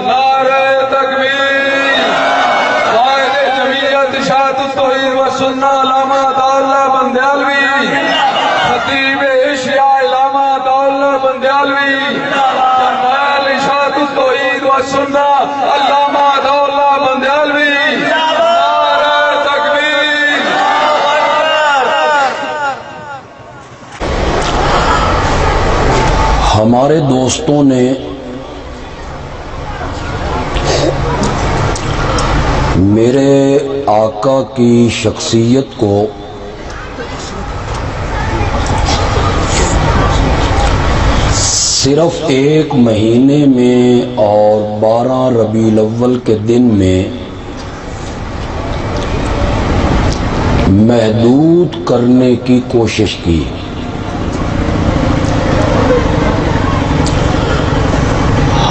نعرہ تکبیر قائد جمعیت اشاعت التوحید و سنہ علامہ عطاءاللہ بندیالوی خطیب اشیاء علامہ عطاءاللہ بندیالوی جرنیل اشاعت التوحید و سنہ علامہ عطاءاللہ بندیالوی نعرہ تکبیر۔ ہمارے دوستوں نے میرے آقا کی شخصیت کو صرف 1 مہینے میں اور 12 ربیع الاول کے دن میں محدود کرنے کی کوشش کی۔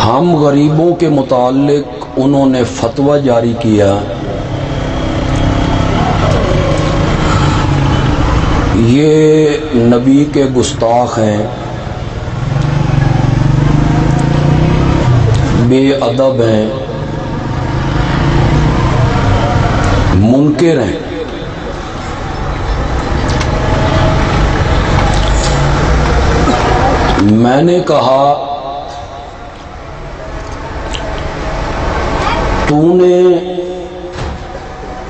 ہم غریبوں کے متعلق انہوں نے فتویٰ جاری کیا، یہ نبی کے گستاخ ہیں، بے ادب ہیں، منکر ہیں۔ میں نے کہا تو نے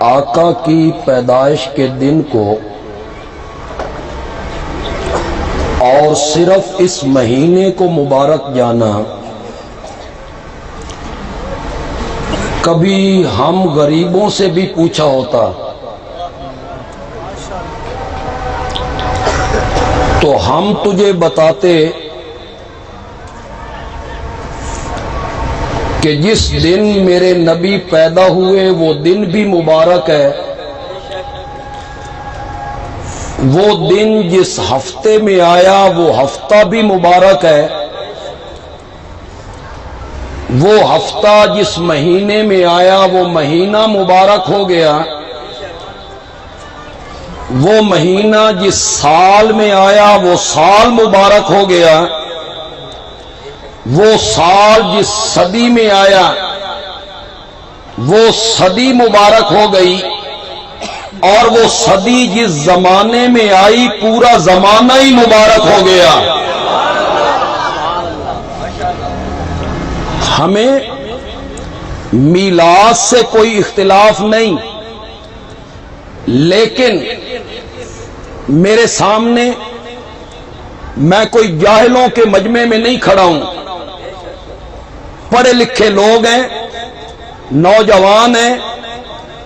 آقا کی پیدائش کے دن کو اور صرف اس مہینے کو مبارک جانا، کبھی ہم غریبوں سے بھی پوچھا ہوتا تو ہم تجھے بتاتے کہ جس دن میرے نبی پیدا ہوئے وہ دن بھی مبارک ہے، وہ دن جس ہفتے میں آیا وہ ہفتہ بھی مبارک ہے، وہ ہفتہ جس مہینے میں آیا وہ مہینہ مبارک ہو گیا، وہ مہینہ جس سال میں آیا وہ سال مبارک ہو گیا، وہ سال جس صدی میں آیا وہ صدی مبارک ہو گئی، اور وہ صدی جس زمانے میں آئی پورا زمانہ ہی مبارک ہو گیا۔ ہمیں میلاد سے کوئی اختلاف نہیں، لیکن میرے سامنے میں کوئی جاہلوں کے مجمع میں نہیں کھڑا ہوں، پڑھے لکھے لوگ ہیں، نوجوان ہیں،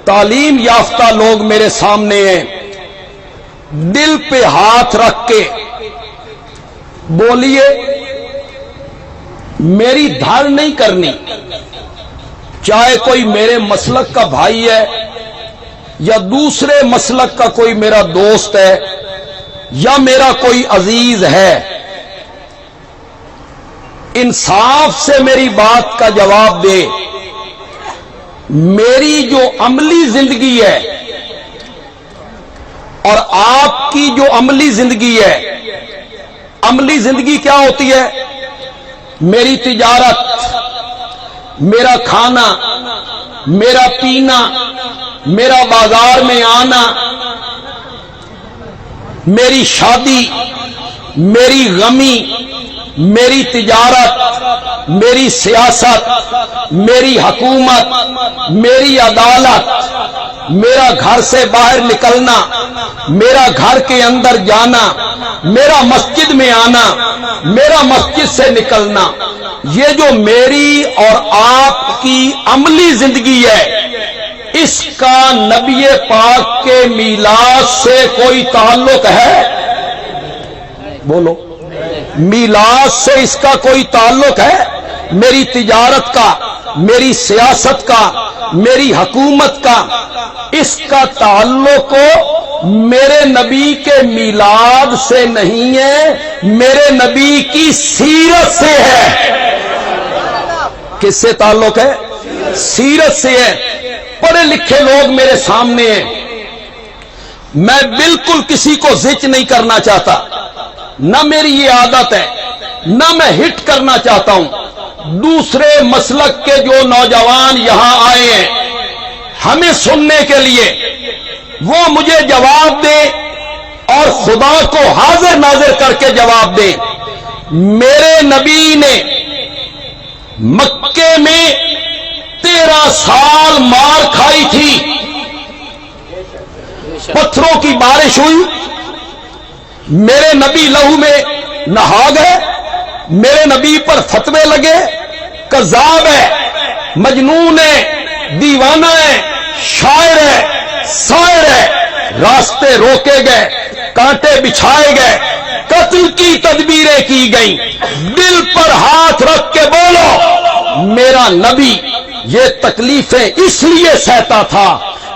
تعلیم یافتہ لوگ میرے سامنے ہیں، دل پہ ہاتھ رکھ کے بولیے، میری دھر نہیں کرنی، چاہے کوئی میرے مسلک کا بھائی ہے یا دوسرے مسلک کا کوئی میرا دوست ہے یا میرا کوئی عزیز ہے، انصاف سے میری بات کا جواب دے۔ میری جو عملی زندگی ہے اور آپ کی جو عملی زندگی ہے، عملی زندگی کیا ہوتی ہے؟ میری تجارت، میرا کھانا، میرا پینا، میرا بازار میں آنا، میری شادی، میری غمی، میری تجارت، میری سیاست، میری حکومت، میری عدالت، میرا گھر سے باہر نکلنا، میرا گھر کے اندر جانا، میرا مسجد میں آنا، میرا مسجد سے نکلنا، یہ جو میری اور آپ کی عملی زندگی ہے، اس کا نبی پاک کے میلاد سے کوئی تعلق ہے؟ بولو، میلاد سے اس کا کوئی تعلق ہے؟ میری تجارت کا، میری سیاست کا، میری حکومت کا، اس کا تعلق میرے نبی کے میلاد سے نہیں ہے، میرے نبی کی سیرت سے ہے۔ کس سے تعلق ہے؟ سیرت سے ہے۔ پڑھے لکھے لوگ میرے سامنے ہیں، میں بالکل کسی کو زچ نہیں کرنا چاہتا، نہ میری یہ عادت ہے، نہ میں ہٹ کرنا چاہتا ہوں. دوسرے مسلک کے جو نوجوان یہاں آئے ہیں ہمیں سننے کے لیے، وہ مجھے جواب دیں اور خدا کو حاضر ناظر کر کے جواب دیں. میرے نبی نے مکے میں 13 سال مار کھائی تھی، پتھروں کی بارش ہوئی، میرے نبی لہو میں نہا گئے، میرے نبی پر فتوے لگے، کذاب ہے، مجنون ہے، دیوانہ ہے، شاعر ہے، ساحر ہے، راستے روکے گئے، کانٹے بچھائے گئے، قتل کی تدبیریں کی گئیں. دل پر ہاتھ رکھ کے بولو میرا نبی یہ تکلیفیں اس لیے سہتا تھا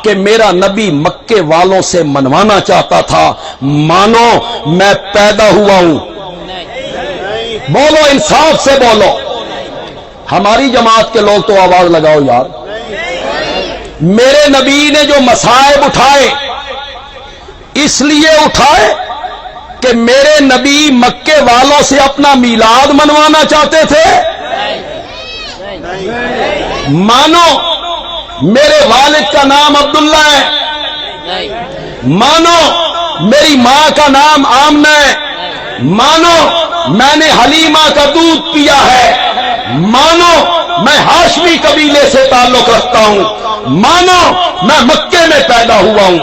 کہ میرا نبی مکے والوں سے منوانا چاہتا تھا. مانو میں پیدا ہوا ہوں. بولو انصاف سے بولو. ہماری جماعت کے لوگ تو آواز لگاؤ یار. میرے نبی نے جو مصائب اٹھائے اس لیے اٹھائے کہ میرے نبی مکے والوں سے اپنا میلاد منوانا چاہتے تھے. مانو میرے والد کا نام عبداللہ ہے، مانو میری ماں کا نام آمنہ ہے، مانو میں نے حلیمہ کا دودھ پیا ہے، مانو میں ہاشمی قبیلے سے تعلق رکھتا ہوں، مانو میں مکے میں پیدا ہوا ہوں،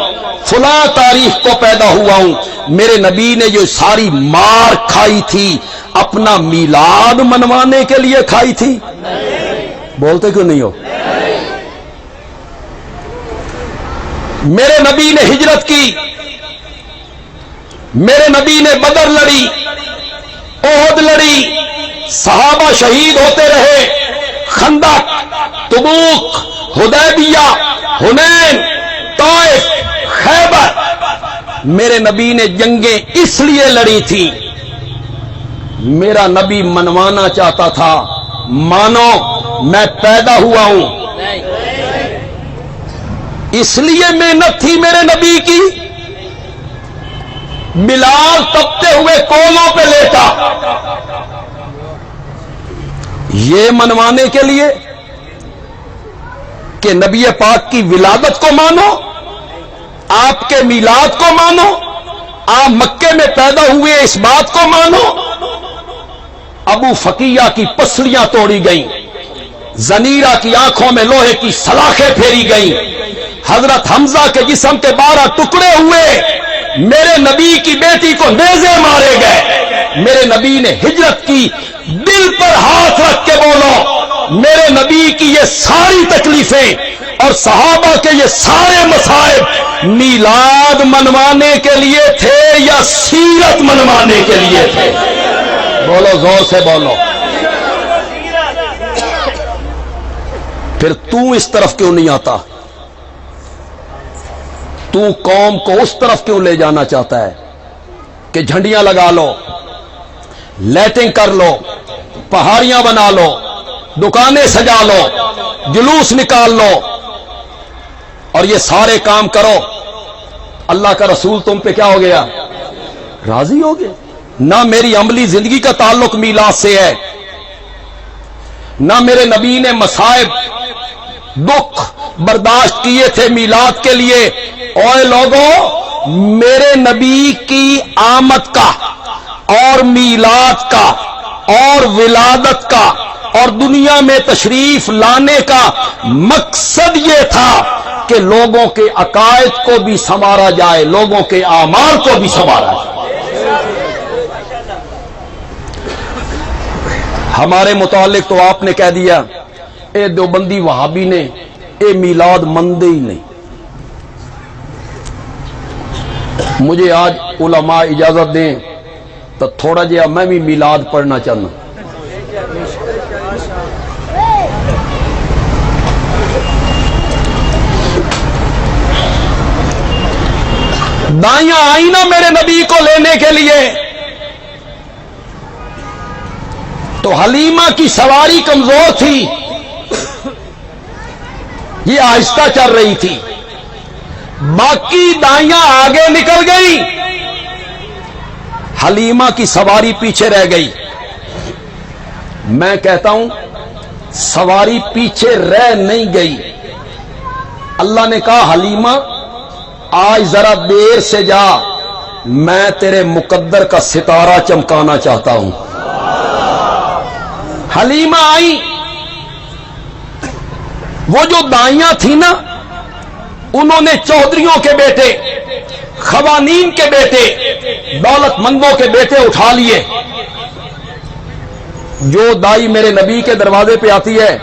فلاں تاریخ کو پیدا ہوا ہوں. میرے نبی نے جو ساری مار کھائی تھی اپنا میلاد منوانے کے لیے کھائی تھی. بولتے کیوں نہیں ہو؟ میرے نبی نے ہجرت کی، میرے نبی نے بدر لڑی، احد لڑی، صحابہ شہید ہوتے رہے، خندق، تبوک، حدیبیہ، حنین، طائف، خیبر. میرے نبی نے جنگیں اس لیے لڑی تھی، میرا نبی منوانا چاہتا تھا. مانو میں پیدا ہوا ہوں، اس لیے محنت تھی میرے نبی کی. بلال تپتے ہوئے کولوں پہ لیٹا، یہ منوانے کے لیے کہ نبی پاک کی ولادت کو مانو، آپ کے میلاد کو مانو، آپ مکے میں پیدا ہوئے اس بات کو مانو. ابو فقیہ کی پسلیاں توڑی گئیں، زنیرہ کی آنکھوں میں لوہے کی سلاخیں پھیری گئیں، حضرت حمزہ کے جسم کے 12 ٹکڑے ہوئے، میرے نبی کی بیٹی کو نیزے مارے گئے. میرے نبی نے ہجرت کی. دل پر ہاتھ رکھ کے بولو میرے نبی کی یہ ساری تکلیفیں اور صحابہ کے یہ سارے مصائب میلاد منوانے کے لیے تھے یا سیرت منوانے کے لیے تھے؟ بولو زور سے بولو. پھر تو اس طرف کیوں نہیں آتا؟ تو قوم کو اس طرف کیوں لے جانا چاہتا ہے کہ جھنڈیاں لگا لو، لائٹنگ کر لو، پہاڑیاں بنا لو، دکانیں سجا لو، جلوس نکال لو اور یہ سارے کام کرو؟ اللہ کا رسول تم پہ کیا ہو گیا؟ راضی ہو گیا. نہ میری عملی زندگی کا تعلق میلاد سے ہے، نہ میرے نبی نے مصائب دکھ برداشت کیے تھے میلاد کے لیے. اوے لوگوں، میرے نبی کی آمد کا اور میلاد کا اور ولادت کا اور دنیا میں تشریف لانے کا مقصد یہ تھا کہ لوگوں کے عقائد کو بھی سنوارا جائے، لوگوں کے اعمال کو بھی سنوارا جائے. ہمارے متعلق تو آپ نے کہہ دیا اے دیوبندی وہابی نے اے میلاد مندے ہی نہیں. مجھے آج علماء اجازت دیں تو تھوڑا جہا میں بھی میلاد پڑھنا چاہنا. دائیاں آئی نا میرے نبی کو لینے کے لیے تو حلیمہ کی سواری کمزور تھی، یہ آہستہ چل رہی تھی، باقی دائیاں آگے نکل گئی، حلیمہ کی سواری پیچھے رہ گئی. میں کہتا ہوں سواری پیچھے رہ نہیں گئی. اللہ نے کہا حلیمہ آج ذرا دیر سے جا، میں تیرے مقدر کا ستارہ چمکانا چاہتا ہوں. حلیمہ آئی. وہ جو دائیاں تھی نا، انہوں نے چودھریوں کے بیٹے، خوانین کے بیٹے، دولت مندوں کے بیٹے اٹھا لیے. جو دائی میرے نبی کے دروازے پہ آتی ہے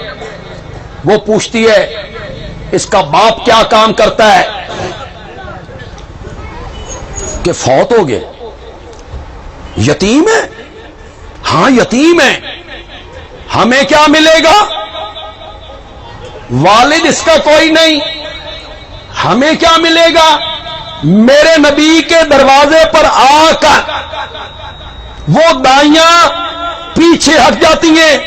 وہ پوچھتی ہے اس کا باپ کیا کام کرتا ہے؟ کہ فوت ہو گئے. یتیم ہے؟ ہاں یتیم ہے. ہمیں کیا ملے گا؟ والد اس کا کوئی نہیں، ہمیں کیا ملے گا؟ میرے نبی کے دروازے پر آ کر وہ دائیاں پیچھے ہٹ جاتی ہیں.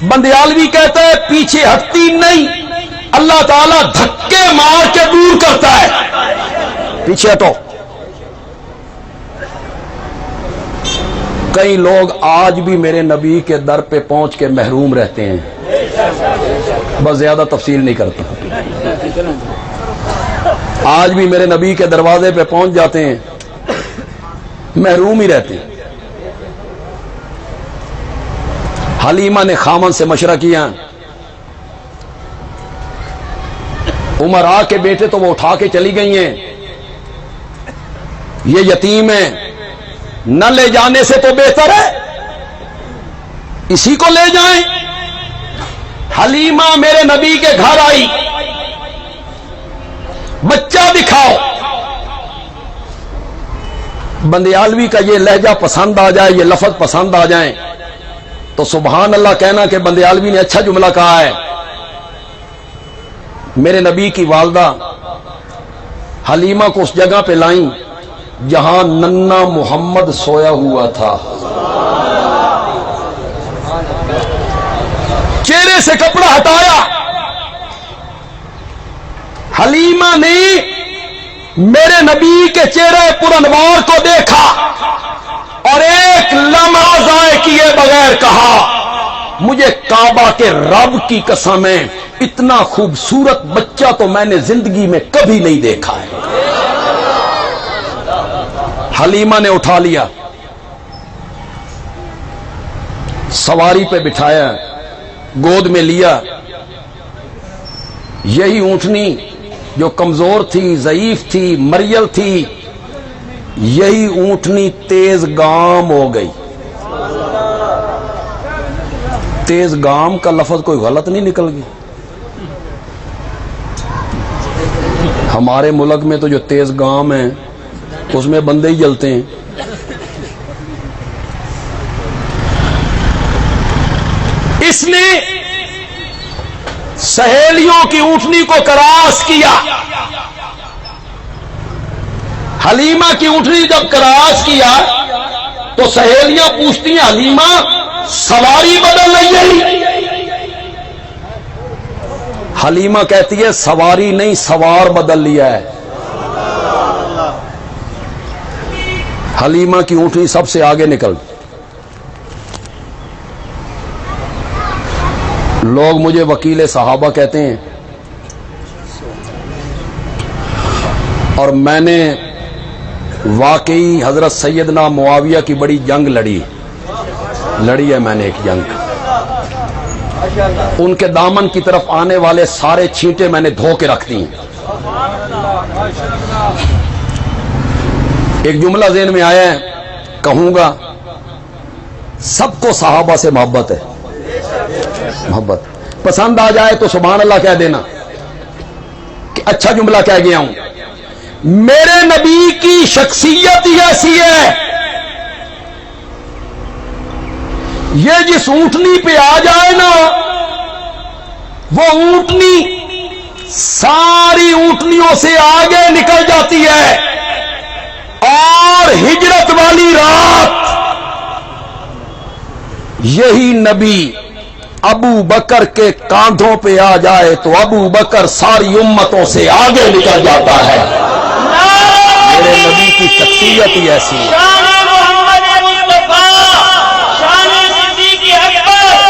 بندیالوی کہتا ہے پیچھے ہٹتی نہیں، اللہ تعالیٰ دھکے مار کے دور کرتا ہے. پیچھے ہٹو. کئی لوگ آج بھی میرے نبی کے در پہ پہنچ کے محروم رہتے ہیں. بس زیادہ تفصیل نہیں کرتا. آج بھی میرے نبی کے دروازے پہ پہنچ جاتے ہیں، محروم ہی رہتے ہیں. حلیمہ نے خامن سے مشورہ کیا. عمر آ کے بیٹے تو وہ اٹھا کے چلی گئی ہیں، یہ یتیم ہے، نہ لے جانے سے تو بہتر ہے اسی کو لے جائیں. حلیمہ میرے نبی کے گھر آئی. بچہ دکھاؤ. بندیالوی کا یہ لہجہ پسند آ جائے، یہ لفظ پسند آ جائیں تو سبحان اللہ کہنا کہ بندیالوی نے اچھا جملہ کہا ہے. میرے نبی کی والدہ حلیمہ کو اس جگہ پہ لائیں جہاں ننا محمد سویا ہوا تھا. چہرے سے کپڑا ہٹایا. حلیمہ نے میرے نبی کے چہرے پرانوار کو دیکھا اور ایک لمحہ ضائع کیے بغیر کہا مجھے کعبہ کے رب کی قسم ہے اتنا خوبصورت بچہ تو میں نے زندگی میں کبھی نہیں دیکھا ہے. حلیمہ نے اٹھا لیا، سواری پہ بٹھایا، گود میں لیا. یہی اونٹنی جو کمزور تھی، ضعیف تھی، مریل تھی، یہی اونٹنی تیز گام ہو گئی. تیز گام کا لفظ کوئی غلط نہیں نکل گیا. ہمارے ملک میں تو جو تیز گام ہے اس میں بندے ہی جلتے ہیں. اس نے سہیلیوں کی اونٹنی کو کراس کیا. حلیمہ کی اونٹنی جب کراس کیا تو سہیلیاں پوچھتی ہیں حلیمہ سواری بدل رہی ہے؟ حلیمہ کہتی ہے سواری نہیں سوار بدل لیا ہے. حلیمہ کی اونٹنی سب سے آگے نکل. لوگ مجھے وکیل صحابہ کہتے ہیں اور میں نے واقعی حضرت سیدنا معاویہ کی بڑی جنگ لڑی ہے. میں نے ایک جنگ ان کے دامن کی طرف آنے والے سارے چھینٹے میں نے دھو کے رکھ دی ہیں. ایک جملہ ذہن میں آیا ہے کہوں گا. سب کو صحابہ سے محبت ہے، محبت پسند آ جائے تو سبحان اللہ کہہ دینا کہ اچھا جملہ کہہ گیا ہوں. میرے نبی کی شخصیت ہی ایسی ہے، یہ جس اونٹنی پہ آ جائے نا وہ اونٹنی ساری اونٹنیوں سے آگے نکل جاتی ہے. اور ہجرت والی رات یہی نبی ابو بکر کے کاندھوں پہ آ جائے تو ابو بکر ساری امتوں سے آگے نکل جاتا ہے. میرے نبی کی شخصیت ہی ایسی ہے. شان محمد مصطفیٰ، شان صدیق اکبر،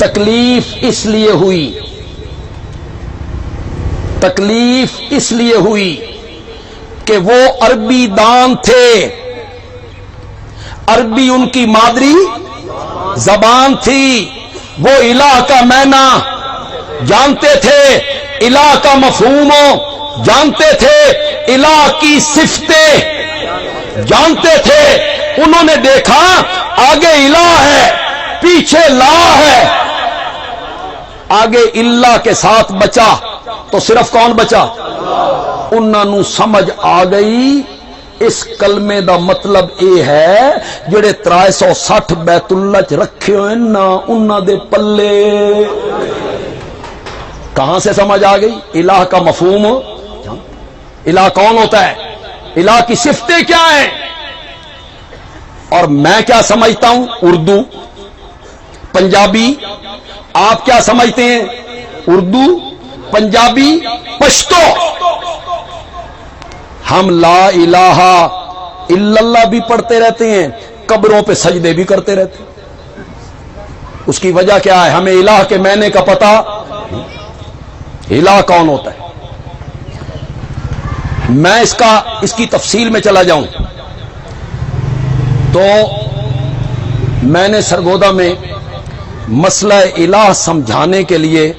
تکلیف اس لیے ہوئی، تکلیف اس لیے ہوئی کہ وہ عربی دان تھے، عربی ان کی مادری زبان تھی، وہ الہ کا معنی جانتے تھے، الہ کا مفہوم جانتے تھے، الہ کی صفتیں جانتے تھے۔ انہوں نے دیکھا آگے الہ ہے، پیچھے لا ہے، آگے اللہ کے ساتھ بچا تو صرف کون بچا؟ انہوں سمجھ آ گئی اس کلمے دا مطلب اے ہے جڑے 360 بیت اللہ چ رکھے ہوئے نا انہاں دے پلے۔ کہاں سے سمجھ آ گئی؟ الہ کا مفہوم، الہ کون ہوتا ہے، الہ کی صفتیں کیا ہیں، اور میں کیا سمجھتا ہوں، اردو پنجابی، آپ کیا سمجھتے ہیں، اردو پنجابی پشتو۔ ہم لا الہ الا اللہ بھی پڑھتے رہتے ہیں، قبروں پہ سجدے بھی کرتے رہتے ہیں۔ اس کی وجہ کیا ہے؟ ہمیں الہ کے معنی کا پتہ، الہ کون ہوتا ہے۔ میں اس کی تفصیل میں چلا جاؤں تو میں نے سرگودا میں مسئلہ الہ سمجھانے کے لیے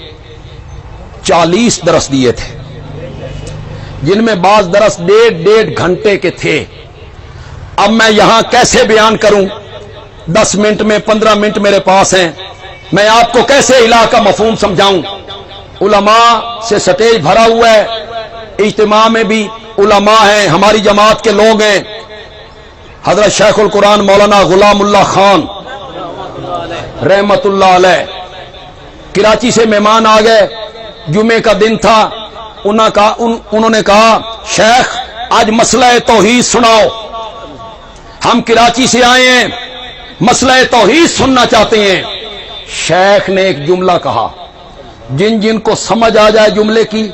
40 درس دیے تھے، جن میں بعض درس 1.5 گھنٹے کے تھے۔ اب میں یہاں کیسے بیان کروں؟ 10 منٹ میں 15 منٹ میرے پاس ہیں، میں آپ کو کیسے الہ کا مفہوم سمجھاؤں؟ علماء سے سٹیج بھرا ہوا ہے، اجتماع میں بھی علماء ہیں، ہماری جماعت کے لوگ ہیں، حضرت شیخ القرآن مولانا غلام اللہ خان رحمت اللہ علیہ کراچی سے مہمان آ گئے، جمعے کا دن تھا، انہوں نے کہا شیخ آج مسئلہ توحید سناؤ، ہم کراچی سے آئے ہیں، مسئلہ توحید سننا چاہتے ہیں۔ شیخ نے ایک جملہ کہا، جن کو سمجھ آ جائے جملے کی،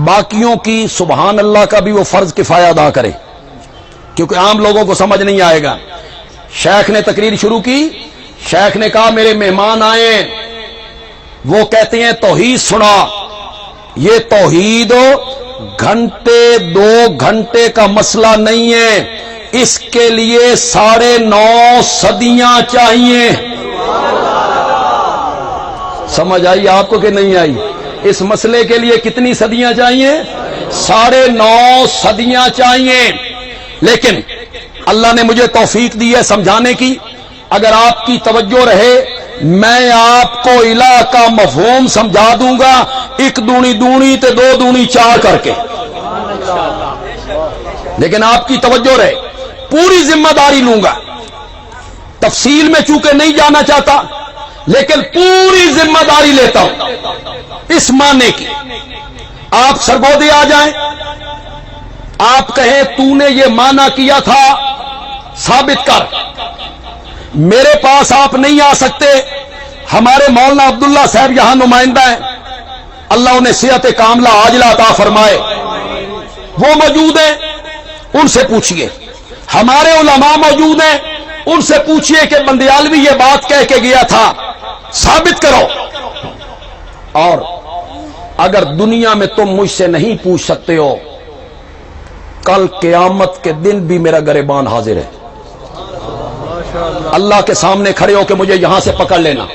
باقیوں کی سبحان اللہ کا بھی وہ فرض کفایہ ادا کرے، کیونکہ عام لوگوں کو سمجھ نہیں آئے گا۔ شیخ نے تقریر شروع کی، شیخ نے کہا میرے مہمان آئے ہیں، وہ کہتے ہیں توحید سنا۔ یہ توحید گھنٹے 2 گھنٹے کا مسئلہ نہیں ہے، اس کے لیے 9.5 صدیاں چاہیے۔ سمجھ آئی آپ کو کہ نہیں آئی؟ اس مسئلے کے لیے کتنی صدیاں چاہیے؟ 9.5 صدیاں چاہیے۔ لیکن اللہ نے مجھے توفیق دی ہے سمجھانے کی، اگر آپ کی توجہ رہے میں آپ کو الہ کا مفہوم سمجھا دوں گا، 1 دونی 2 تے 2 دونی 4 کر کے۔ لیکن آپ کی توجہ رہے، پوری ذمہ داری لوں گا، تفصیل میں چونکہ نہیں جانا چاہتا لیکن پوری ذمہ داری لیتا ہوں اس معنی کی۔ آپ سرگودے آ جائیں، آپ کہیں تو نے یہ معنی کیا تھا ثابت کر، میرے پاس آپ نہیں آ سکتے، ہمارے مولانا عبداللہ صاحب یہاں نمائندہ ہیں، اللہ انہیں صحت کاملہ عاجلہ عطا فرمائے، وہ موجود ہیں، ان سے پوچھئے۔ ہمارے علماء موجود ہیں، ان سے پوچھئے کہ بندیالوی یہ بات کہہ کے گیا تھا، ثابت کرو۔ اور اگر دنیا میں تم مجھ سے نہیں پوچھ سکتے ہو، کل قیامت کے دن بھی میرا گریبان حاضر ہے، اللہ کے سامنے کھڑے ہو کے مجھے یہاں سے پکڑ لینا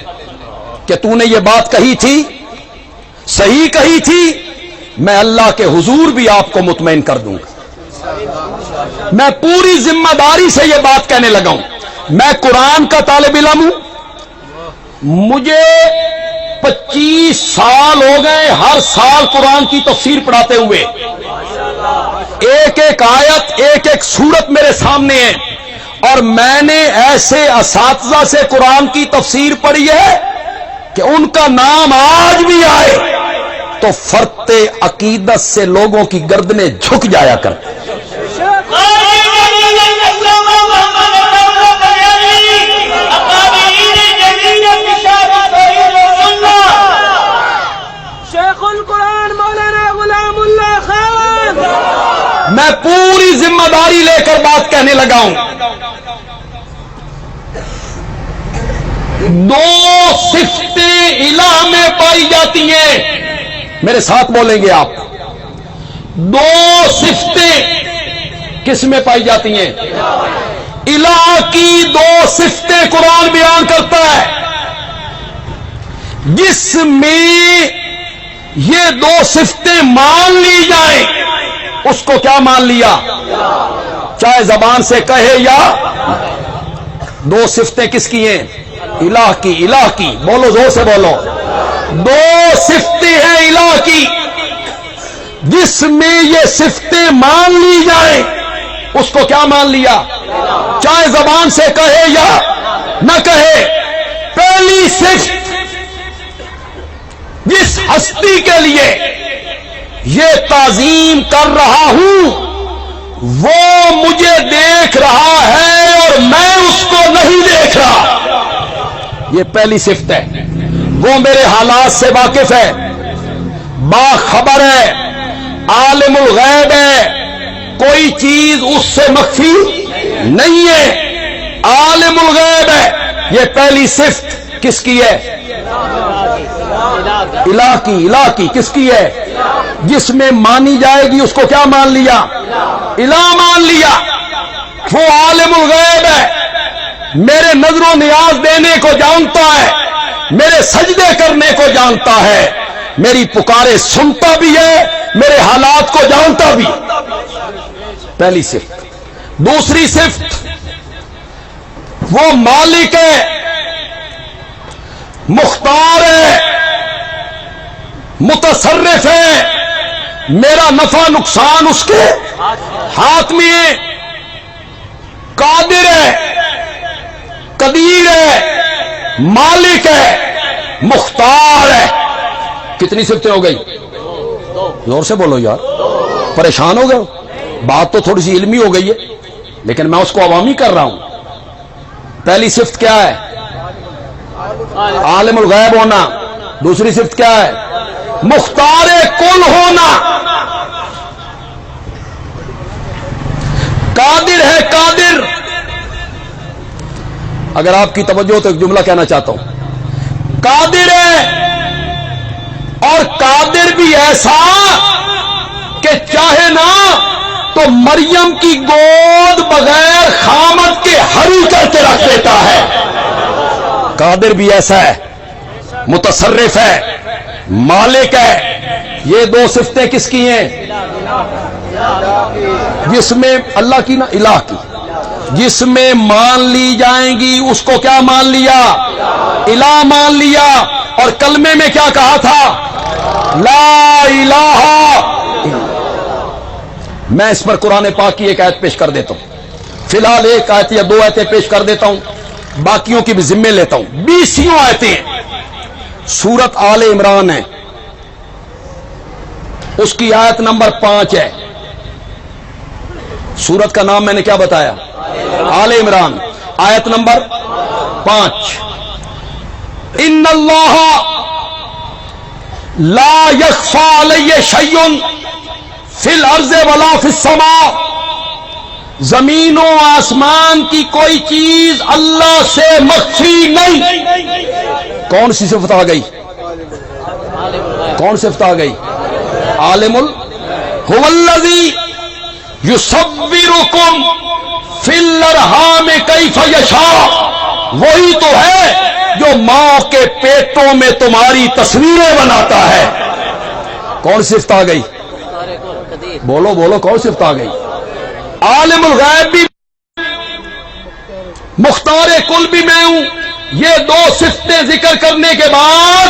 کہ تو نے یہ بات کہی تھی، صحیح کہی تھی، میں اللہ کے حضور بھی آپ کو مطمئن کر دوں گا۔ میں پوری ذمہ داری سے یہ بات کہنے لگا ہوں، میں قرآن کا طالب علم ہوں، مجھے 25 سال ہو گئے ہر سال قرآن کی تفسیر پڑھاتے ہوئے، ایک ایک آیت ایک ایک سورت میرے سامنے ہے، اور میں نے ایسے اساتذہ سے قرآن کی تفسیر پڑھی ہے کہ ان کا نام آج بھی آئے تو فرط عقیدت سے لوگوں کی گردنیں جھک جایا کرتے۔ شیخ القرآن مولانا غلام اللہ خان، میں پوری ذمہ داری لے کر بات کہنے لگا ہوں۔ دو صفتیں الہ میں پائی جاتی ہیں. میرے ساتھ بولیں گے آپ. دو صفتیں کس میں پائی جاتی ہیں؟ الہ کی دو صفتیں قرآن بیان کرتا ہے. جس میں یہ دو صفتیں مان لی جائیں اس کو کیا مان لیا؟ چاہے زبان سے کہے یا دو صفتیں کس کی ہیں؟ الہ کی. الہ کی بولو، زور سے بولو. دو صفتیں ہیں الہ کی، جس میں یہ صفتیں مان لی جائیں اس کو کیا مان لیا؟ چاہے زبان سے کہے یا نہ کہے. پہلی صفت، جس ہستی کے لیے یہ تعظیم کر رہا ہوں وہ مجھے دیکھ رہا ہے اور میں اس کو نہیں دیکھ رہا. یہ پہلی صفت ہے. وہ میرے حالات سے واقف ہے، باخبر ہے، عالم الغیب ہے، کوئی چیز اس سے مخفی نہیں ہے، عالم الغیب ہے. یہ پہلی صفت کس کی ہے؟ الہ کی. الہ کی کس کی ہے؟ جس میں مانی جائے گی اس کو کیا مان لیا؟ الہ مان لیا. وہ عالم الغیب ہے، میرے نظر و نیاز دینے کو جانتا ہے، میرے سجدے کرنے کو جانتا ہے، میری پکارے سنتا بھی ہے، میرے حالات کو جانتا بھی. پہلی صفت. دوسری صفت، وہ مالک ہے، مختار ہے، متصرف ہے، میرا نفع نقصان اس کے ہاتھ میں ہے، قادر ہے، قدیر ہے، مالک ہے، مختار ہے. کتنی صفتیں ہو گئی؟ زور سے بولو یار، پریشان ہو گئے؟ بات تو تھوڑی سی علمی ہو گئی ہے لیکن میں اس کو عوامی کر رہا ہوں. پہلی صفت کیا ہے؟ عالم الغیب ہونا. دوسری صفت کیا ہے؟ مختار کل ہونا. قادر ہے، قادر. اگر آپ کی توجہ تو ایک جملہ کہنا چاہتا ہوں. قادر ہے اور قادر بھی ایسا کہ چاہے نا تو مریم کی گود بغیر خامد کے ہری کر کے رکھ دیتا ہے. قادر بھی ایسا ہے، متصرف ہے، مالک ہے. یہ دو صفتیں کس کی ہیں؟ جس میں اللہ کی نا، الہ کی. جس میں مان لی جائیں گی اس کو کیا مان لیا؟ الہ مان لیا. اور کلمے میں کیا کہا تھا؟ لا الہ. میں اس پر قرآن پاک کی ایک آیت پیش کر دیتا ہوں. فی الحال ایک آیت یا دو آیتیں پیش کر دیتا ہوں، باقیوں کی بھی ذمے لیتا ہوں. 20 آیتیں سورت آل عمران ہے، اس کی آیت نمبر 5 ہے. سورت کا نام میں نے کیا بتایا؟ آل عمران. آیت نمبر 5. ان اللہ لا یخفی علیہ شیء فی الارض ولا فی السماء. زمین و آسمان کی کوئی چیز اللہ سے مخفی نہیں. کون سی صفت آ گئی؟ کون صفت آ گئی؟ عالم هو الذی یصورکم فی الارحام کیف یشاء. وہی تو ہے جو ماں کے پیٹوں میں تمہاری تصویریں بناتا ہے. کون صفت آ گئی؟ بولو بولو، کون صفت آ گئی؟ عالم الغیب بھی، مختار کل بھی میں ہوں. یہ دو صفتیں ذکر کرنے کے بعد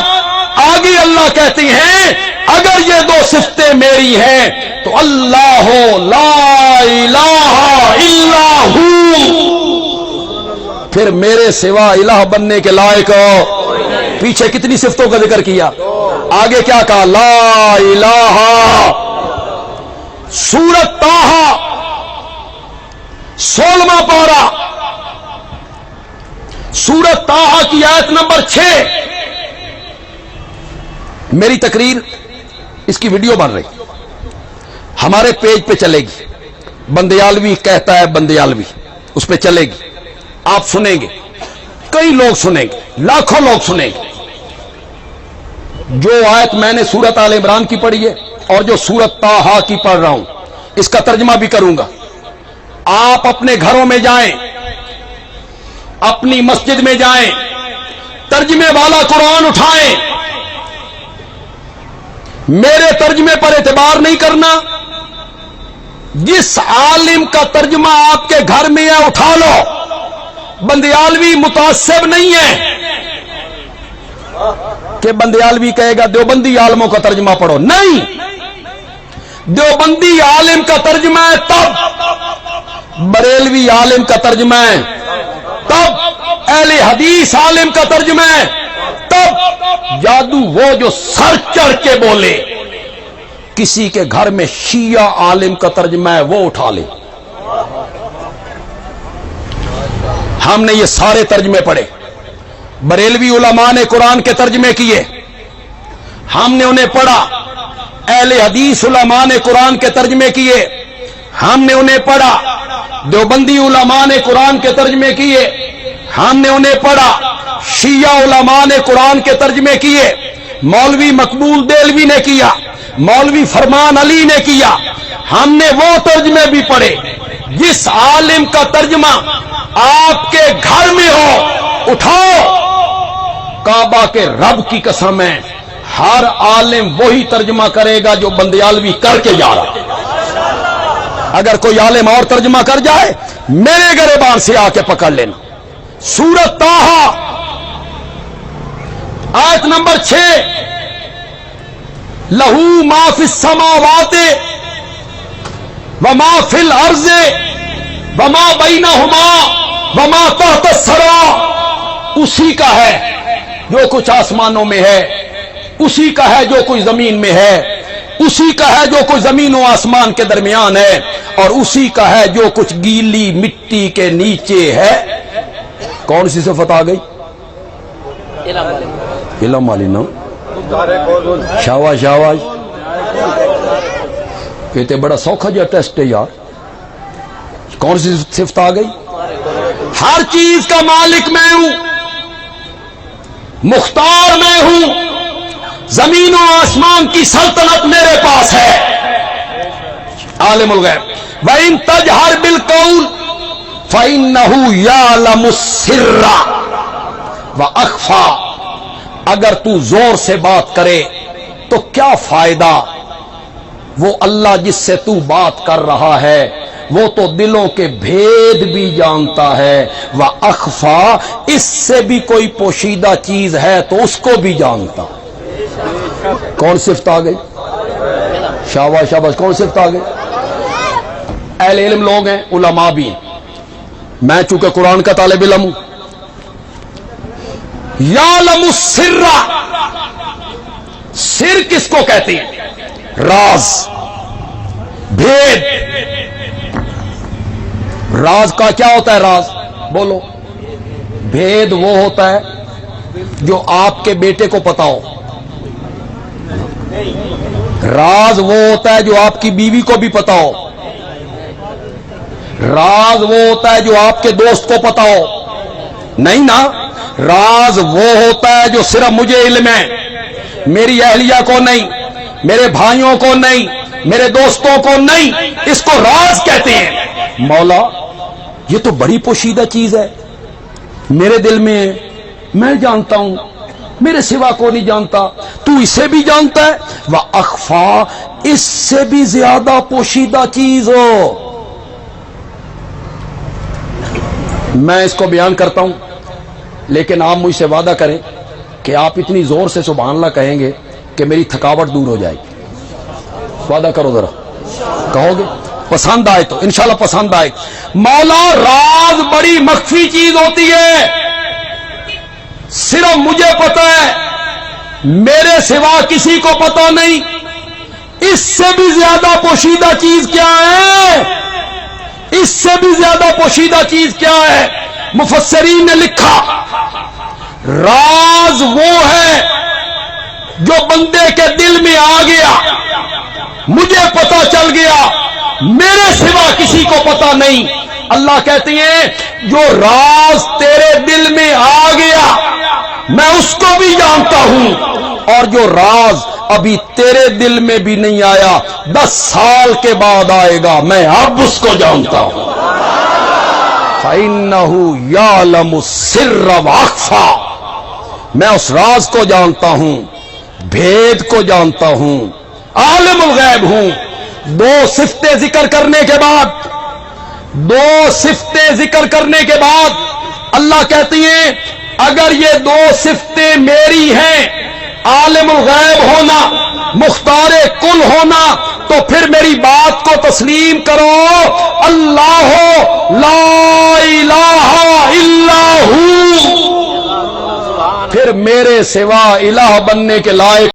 آگے اللہ کہتی ہیں اگر یہ دو صفتیں میری ہیں تو اللہ لا الہ الا ہو، پھر میرے سوا الہ بننے کے لائق ہو. پیچھے کتنی صفتوں کا ذکر کیا، آگے کیا کہا؟ لا الہ. سورت طٰہٰ 16واں پارہ، سورت طٰہٰ کی آیت نمبر 6. میری تقریر اس کی ویڈیو بن رہی، ہمارے پیج پہ چلے گی. بندیالوی کہتا ہے بندیالوی، اس پہ چلے گی، آپ سنیں گے. کئی لوگ سنیں گے، لاکھوں لوگ سنیں گے۔ جو آیت میں نے سورت آل عمران کی پڑھی ہے اور جو سورت طٰہٰ کی پڑھ رہا ہوں، اس کا ترجمہ بھی کروں گا۔ آپ اپنے گھروں میں جائیں، اپنی مسجد میں جائیں، ترجمے والا قرآن اٹھائیں۔ میرے ترجمے پر اعتبار نہیں کرنا، جس عالم کا ترجمہ آپ کے گھر میں ہے اٹھا لو۔ بندیالوی متعصب نہیں ہے کہ بندیالوی کہے گا دیوبندی عالموں کا ترجمہ پڑھو، نہیں، دیوبندی عالم کا ترجمہ ہے تب، بریلوی عالم کا ترجمہ ہے تب، اہل حدیث عالم کا ترجمہ ہے تب۔ جادو وہ جو سر چڑھ کے بولے، کسی کے گھر میں شیعہ عالم کا ترجمہ ہے وہ اٹھا لے۔ ہم نے یہ سارے ترجمے پڑھے، بریلوی علماء نے قرآن کے ترجمے کیے، ہم نے انہیں پڑھا۔ اہل حدیث علماء نے قرآن کے ترجمے کیے، ہم نے انہیں پڑھا۔ دیوبندی علماء نے قرآن کے ترجمے کیے، ہم نے انہیں پڑھا۔ شیعہ علماء نے قرآن کے ترجمے کیے، مولوی مقبول دیلوی نے کیا، مولوی فرمان علی نے کیا، ہم نے وہ ترجمے بھی پڑھے۔ جس عالم کا ترجمہ آپ کے گھر میں ہو اٹھاؤ۔ کعبہ کے رب کی قسم ہے، ہر عالم وہی ترجمہ کرے گا جو بندیالوی کر کے جا رہا۔ اگر کوئی عالم اور ترجمہ کر جائے، میرے گریبان سے آ کے پکڑ لینا۔ سورۃ طٰہٰ آیت نمبر 6، لہو ما فی السماوات وما فی الارض وما بینہما وما تحت الثری، اسی کا ہے جو کچھ آسمانوں میں ہے، اسی کا ہے جو کچھ زمین میں ہے، اسی کا ہے جو کچھ زمین و آسمان کے درمیان ہے، اور اسی کا ہے جو کچھ گیلی مٹی کے نیچے ہے۔ کون سی صفت آ گئی؟ علم والی نا، شاباش شاباش، یہ تو بڑا سوکھا جو ٹیسٹ ہے یار۔ کون سی صفت آ گئی؟ ہر چیز کا مالک میں ہوں، مختار میں ہوں، زمین و آسمان کی سلطنت میرے پاس ہے۔ عالم الغیب وَإِن تَجْهَرْ بِالْقَوْلِ فَإِنَّهُ يَعْلَمُ السِّرَّ وَأَخْفَى، اگر تو زور سے بات کرے تو کیا فائدہ، وہ اللہ جس سے تو بات کر رہا ہے وہ تو دلوں کے بھید بھی جانتا ہے، وَأَخْفَى، اس سے بھی کوئی پوشیدہ چیز ہے تو اس کو بھی جانتا۔ کون صفت آ گئی؟ شاباش شاباش، کون صفت آ گئی؟ اہل علم لوگ ہیں، علماء بھی ہیں، میں چونکہ قرآن کا طالب علم ہوں۔ یعلم السر، سر کس کو کہتے ہیں؟ راز، بھید۔ راز کا کیا ہوتا ہے؟ راز بولو۔ بھید وہ ہوتا ہے جو آپ کے بیٹے کو پتا ہو، راز وہ ہوتا ہے جو آپ کی بیوی کو بھی پتا ہو، راز وہ ہوتا ہے جو آپ کے دوست کو پتا ہو، نہیں نا۔ راز وہ ہوتا ہے جو صرف مجھے علم ہے، میری اہلیہ کو نہیں، میرے بھائیوں کو نہیں، میرے دوستوں کو نہیں، اس کو راز کہتے ہیں۔ مولا یہ تو بڑی پوشیدہ چیز ہے، میرے دل میں ہے، میں جانتا ہوں، میرے سوا کو نہیں جانتا، تو اسے بھی جانتا ہے۔ وَأَخْفَى، اس سے بھی زیادہ پوشیدہ چیز ہو۔ میں اس کو بیان کرتا ہوں، لیکن آپ مجھ سے وعدہ کریں کہ آپ اتنی زور سے سبحان اللہ کہیں گے کہ میری تھکاوٹ دور ہو جائے گی۔ وعدہ کرو ذرا، کہو گے؟ پسند آئے تو انشاءاللہ پسند آئے۔ مولا راز بڑی مخفی چیز ہوتی ہے، صرف مجھے پتا ہے، میرے سوا کسی کو پتا نہیں۔ اس سے بھی زیادہ پوشیدہ چیز کیا ہے؟ اس سے بھی زیادہ پوشیدہ چیز کیا ہے؟ مفسرین نے لکھا، راز وہ ہے جو بندے کے دل میں آ گیا، مجھے پتا چل گیا، میرے سوا کسی کو پتا نہیں، اللہ کہتی ہیں جو راز تیرے دل میں آ گیا میں اس کو بھی جانتا ہوں، اور جو راز ابھی تیرے دل میں بھی نہیں آیا 10 سال کے بعد آئے گا میں اب اس کو جانتا ہوں۔ فَإِنَّهُ يَعْلَمُ السِّرَّ وَأَخْفَى، میں اس راز کو جانتا ہوں، بھید کو جانتا ہوں، عالم الغیب ہوں۔ دو صفتیں ذکر کرنے کے بعد اللہ کہتی ہیں اگر یہ دو صفتیں میری ہیں، عالم الغیب ہونا، مختار کل ہونا، تو پھر میری بات کو تسلیم کرو، اللہ لا الہ الا ہو، پھر میرے سوا الہ بننے کے لائق